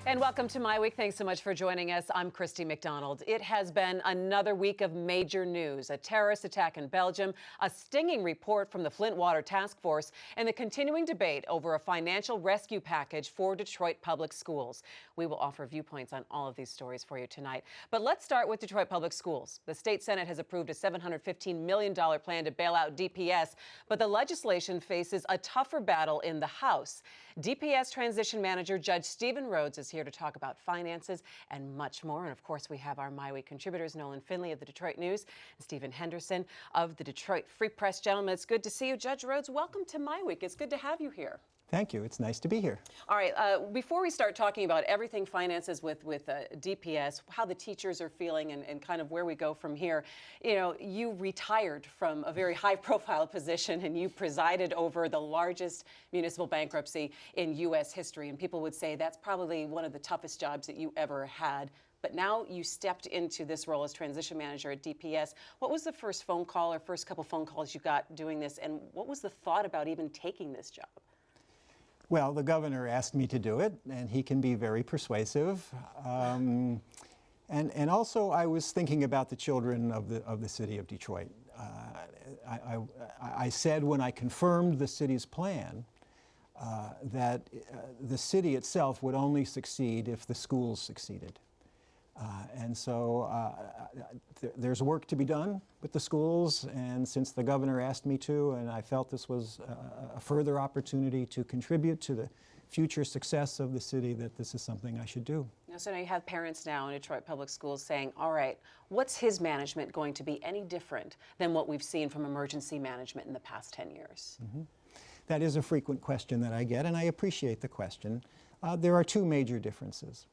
And welcome to My Week. Thanks so much for joining us. I'm Christy McDonald. It has been another week of major news. A terrorist attack in Belgium, a stinging report from the Flint Water Task Force, and the continuing debate over a financial rescue package for Detroit Public Schools. We will offer viewpoints on all of these stories for you tonight. But let's start with Detroit Public Schools. The state Senate has approved a $715 million plan to bail out DPS, but the legislation faces a tougher battle in the House. DPS transition manager Judge Stephen Rhodes is here to talk about finances and much more. And of course, we have our My Week contributors, Nolan Finley of the Detroit News and Stephen Henderson of the Detroit Free Press. Gentlemen, it's good to see you. Judge Rhodes, welcome to My Week. It's good to have you here. Thank you. It's nice to be here. All right. Before we start talking about everything finances with DPS, how the teachers are feeling and kind of where we go from here, you retired from a very high-profile position and you presided over the largest municipal bankruptcy in U.S. history. And people would say that's probably one of the toughest jobs that you ever had. But now you stepped into this role as transition manager at DPS. What was the first phone call or first couple phone calls you got doing this? And what was the thought about even taking this job? Well, the governor asked me to do it, and he can be very persuasive. And also, I was thinking about the children of the city of Detroit. I said when I confirmed the city's plan that the city itself would only succeed if the schools succeeded. And so there's work to be done with the schools, and since the governor asked me to, and I felt this was a further opportunity to contribute to the future success of the city, that this is something I should do. So now you have parents now in Detroit Public Schools saying, all right, what's his management going to be any different than what we've seen from emergency management in the past 10 years? Mm-hmm. That is a frequent question that I get, and I appreciate the question. There are two major differences.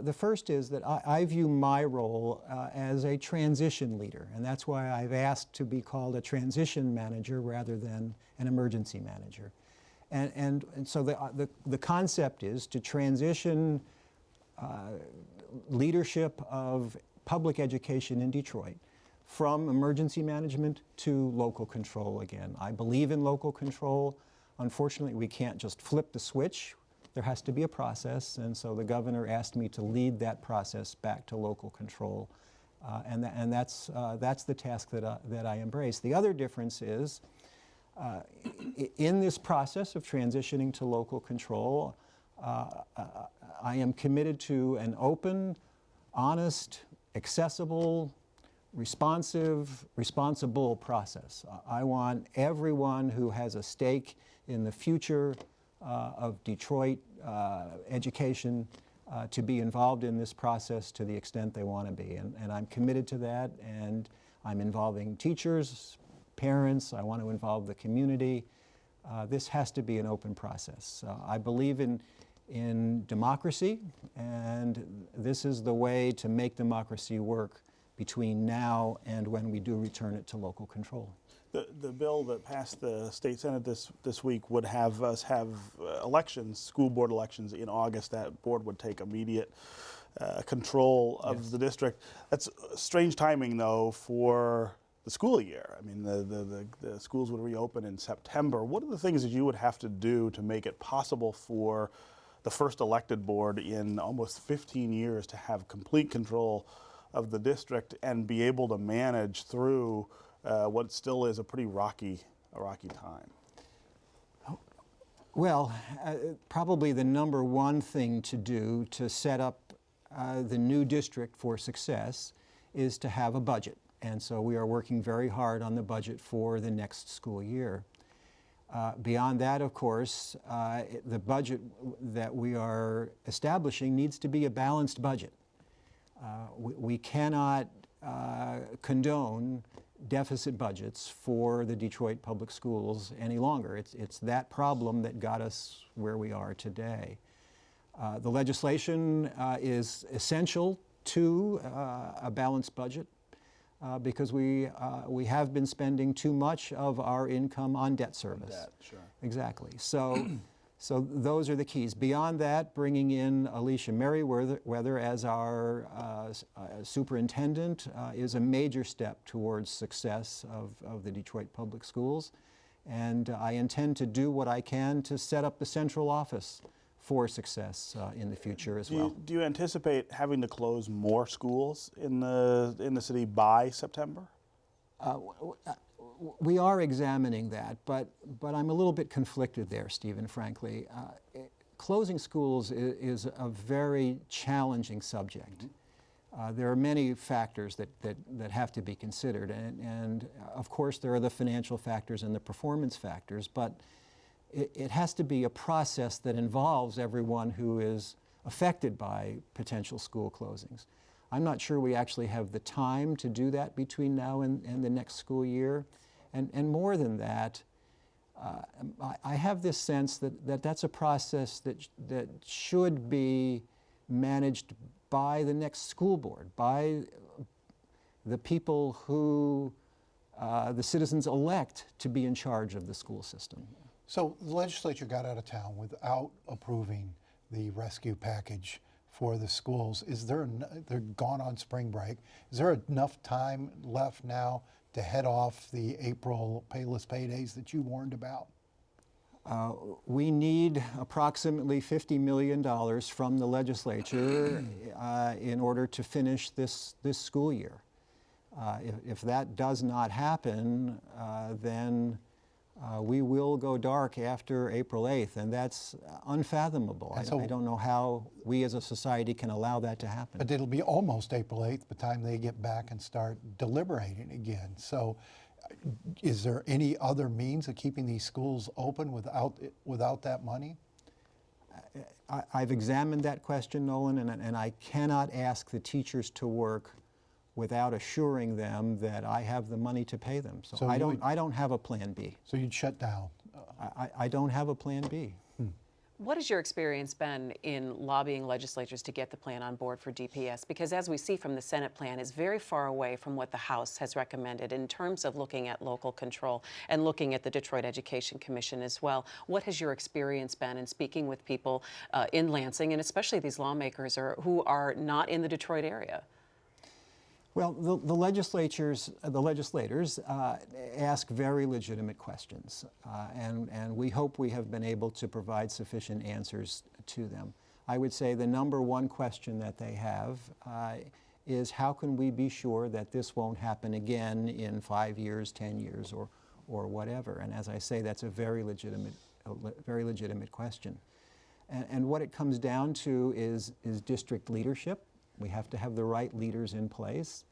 The first is that I view my role as a transition leader, and that's why I've asked to be called a transition manager rather than an emergency manager. And so the concept is to transition leadership of public education in Detroit from emergency management to local control again. I believe in local control. Unfortunately, we can't just flip the switch. There has to be a process, and so the governor asked me to lead that process back to local control, and that's the task that I embrace. The other difference is, in this process of transitioning to local control, I am committed to an open, honest, accessible, responsible process. I want everyone who has a stake in the future of Detroit education to be involved in this process to the extent they want to be. And I'm committed to that, and I'm involving teachers, parents, I want to involve the community. This has to be an open process. I believe in democracy, and this is the way to make democracy work between now and when we do return it to local control. The bill that passed the state senate this week would have us have elections, school board elections in August. That board would take immediate control of the district. That's strange timing, though, for the school year. I mean, the schools would reopen in September. What are the things that you would have to do to make it possible for the first elected board in almost 15 years to have complete control of the district and be able to manage through what still is a pretty rocky time? Well, probably the number one thing to do to set up the new district for success is to have a budget. And so we are working very hard on the budget for the next school year. Beyond that, of course, the budget that we are establishing needs to be a balanced budget. We cannot condone deficit budgets for the Detroit Public Schools any longer. It's that problem that got us where we are today. The legislation is essential to a balanced budget because we have been spending too much of our income on debt service. Debt, sure. Exactly. So those are the keys. Beyond that, bringing in Alicia Merriweather as our superintendent is a major step towards success of the Detroit Public Schools. And I intend to do what I can to set up the central office for success in the future as Do well. do you anticipate having to close more schools in the city by September? We are examining that, but I'm a little bit conflicted there, Stephen, frankly. Closing schools is a very challenging subject. There are many factors that have to be considered, and of course there are the financial factors and the performance factors, but it has to be a process that involves everyone who is affected by potential school closings. I'm not sure we actually have the time to do that between now and the next school year. And more than that, I have this sense that that's a process that should be managed by the next school board, by the people who the citizens elect to be in charge of the school system. So the legislature got out of town without approving the rescue package for the schools. They're gone on spring break. Is there enough time left now to head off the April payless paydays that you warned about? We need approximately $50 million from the legislature in order to finish this school year. If that does not happen, then we will go dark after April 8th, and that's unfathomable. And so, I don't know how we as a society can allow that to happen. but it'll be almost April 8th by the time they get back and start deliberating again. So is there any other means of keeping these schools open without that money? I've examined that question, Nolan, and I cannot ask the teachers to work without assuring them that I have the money to pay them. So, So I you don't have a plan B. So you'd shut down. I don't have a plan B. What has your experience been in lobbying legislatures to get the plan on board for DPS? Because as we see from the Senate plan, it's very far away from what the House has recommended in terms of looking at local control and looking at the Detroit Education Commission as well. What has your experience been in speaking with people in Lansing, and especially these lawmakers who are not in the Detroit area? Well, the legislators ask very legitimate questions, and we hope we have been able to provide sufficient answers to them. I would say the number one question that they have is how can we be sure that this won't happen again in 5 years, 10 years, or whatever? And as I say, that's a very legitimate question. And what it comes down to is district leadership. We have to have the right leaders in place.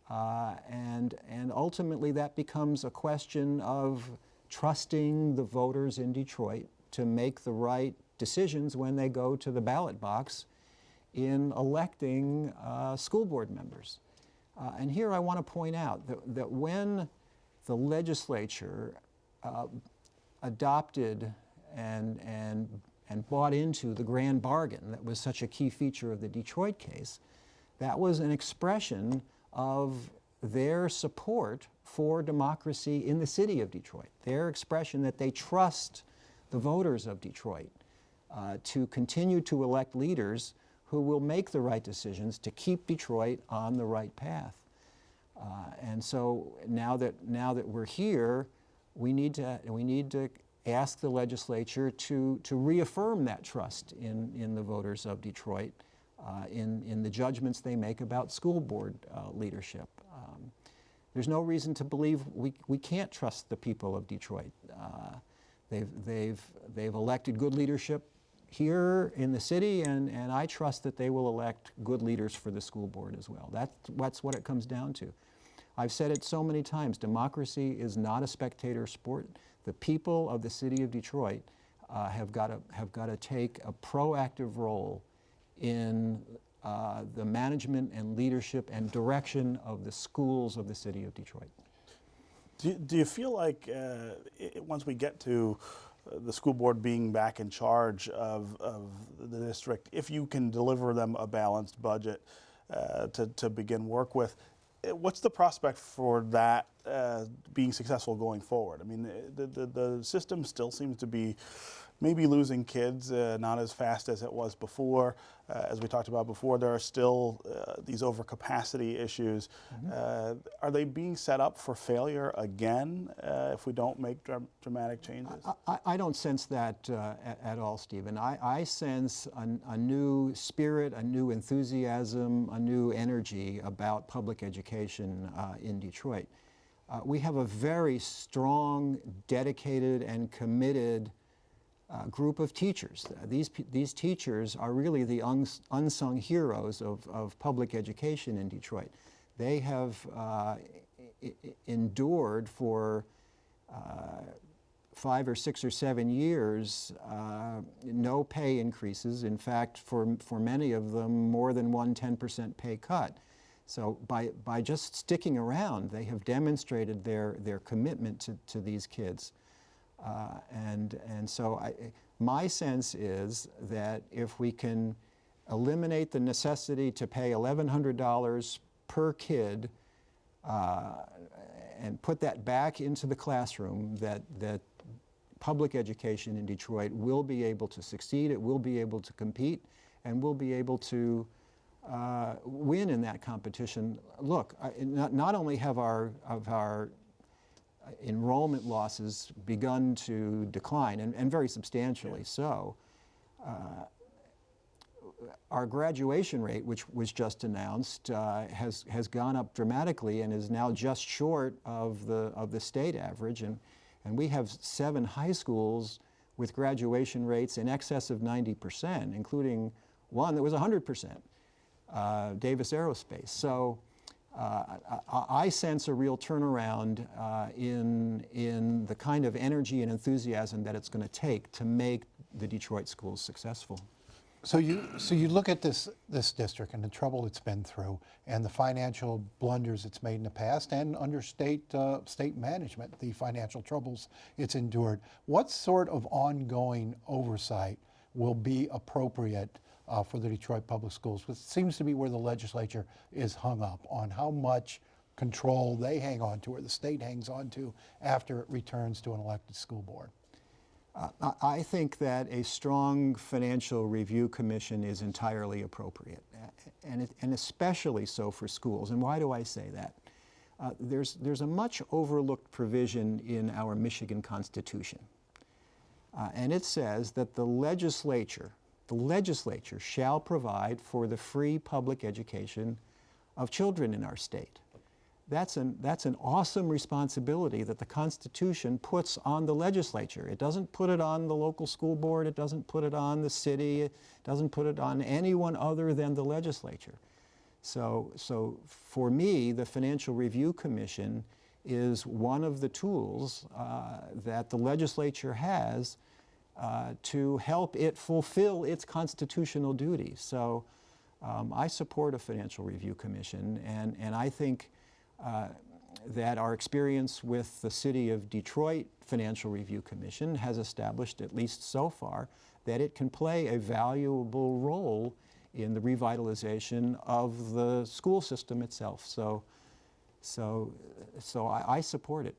And ultimately that becomes a question of trusting the voters in Detroit to make the right decisions when they go to the ballot box in electing school board members. And here I want to point out that when the legislature adopted and bought into the grand bargain that was such a key feature of the Detroit case, that was an expression of their support for democracy in the city of Detroit, their expression that they trust the voters of Detroit to continue to elect leaders who will make the right decisions to keep Detroit on the right path. And so now that we're here, we need to ask the legislature to reaffirm that trust in the voters of Detroit, in the judgments they make about school board leadership. There's no reason to believe we can't trust the people of Detroit. They've elected good leadership here in the city, and I trust that they will elect good leaders for the school board as well. That's what it comes down to. I've said it so many times, democracy is not a spectator sport. The people of the city of Detroit have got to take a proactive role in the management and leadership and direction of the schools of the city of Detroit. Do you feel like once we get to the school board being back in charge of the district, if you can deliver them a balanced budget to begin work with, what's the prospect for that being successful going forward? I mean, the system still seems to be maybe losing kids, not as fast as it was before. As we talked about before, there are still these overcapacity issues. Are they being set up for failure again if we don't make dramatic changes? I don't sense that at all, Stephen. I sense a new spirit, a new enthusiasm, a new energy about public education in Detroit. We have a very strong, dedicated, and committed group of teachers. These teachers are really the unsung heroes of public education in Detroit. They have endured for 5 or 6 or 7 years no pay increases. In fact, for many of them, more than 10% pay cut. So by just sticking around, they have demonstrated their commitment to these kids. And so my sense is that if we can eliminate the necessity to pay $1,100 per kid and put that back into the classroom, that public education in Detroit will be able to succeed, it will be able to compete, and will be able to win in that competition. Look, not only have our enrollment losses begun to decline, and very substantially so, our graduation rate, which was just announced, has gone up dramatically and is now just short of the state average. And we have 7 high schools with graduation rates in excess of 90%, including one that was 100%. Davis Aerospace. So I sense a real turnaround in the kind of energy and enthusiasm that it's going to take to make the Detroit schools successful. So you look at this district and the trouble it's been through, and the financial blunders it's made in the past, and under state management, the financial troubles it's endured. What sort of ongoing oversight will be appropriate for the Detroit Public Schools, which seems to be where the legislature is hung up on how much control they hang on to, or the state hangs on to, after it returns to an elected school board? I think that a strong financial review commission is entirely appropriate, and especially so for schools. And why do I say that? There's a much overlooked provision in our Michigan Constitution, and it says that the legislature shall provide for the free public education of children in our state. That's an awesome responsibility that the Constitution puts on the legislature. It doesn't put it on the local school board, it doesn't put it on the city, it doesn't put it on anyone other than the legislature. So for me, the Financial Review Commission is one of the tools that the legislature has to help it fulfill its constitutional duties. So I support a Financial Review Commission, and I think that our experience with the City of Detroit Financial Review Commission has established, at least so far, that it can play a valuable role in the revitalization of the school system itself. So I support it.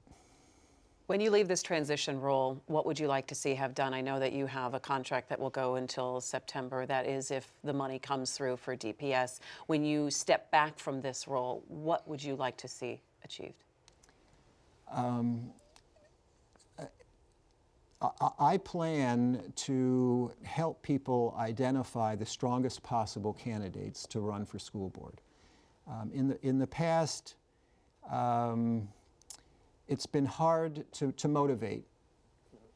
When you leave this transition role, what would you like to see have done? I know that you have a contract that will go until September. That is, if the money comes through for DPS. When you step back from this role, what would you like to see achieved? I plan to help people identify the strongest possible candidates to run for school board. In the past, it's been hard to motivate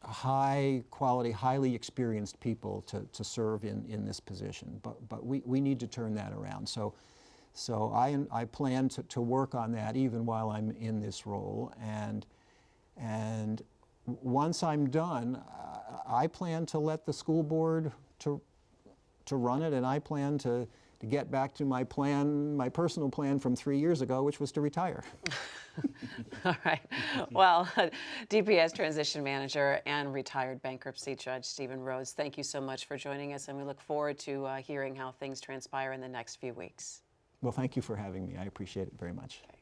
high quality, highly experienced people to serve in this position, but we need to turn that around. So I plan to work on that even while I'm in this role, and once I'm done, I plan to let the school board to run it, and I plan to get back to my personal plan from 3 years ago, which was to retire. All right. Well, DPS Transition Manager and retired bankruptcy judge Stephen Rhodes, thank you so much for joining us, and we look forward to hearing how things transpire in the next few weeks. Well, thank you for having me. I appreciate it very much. Okay.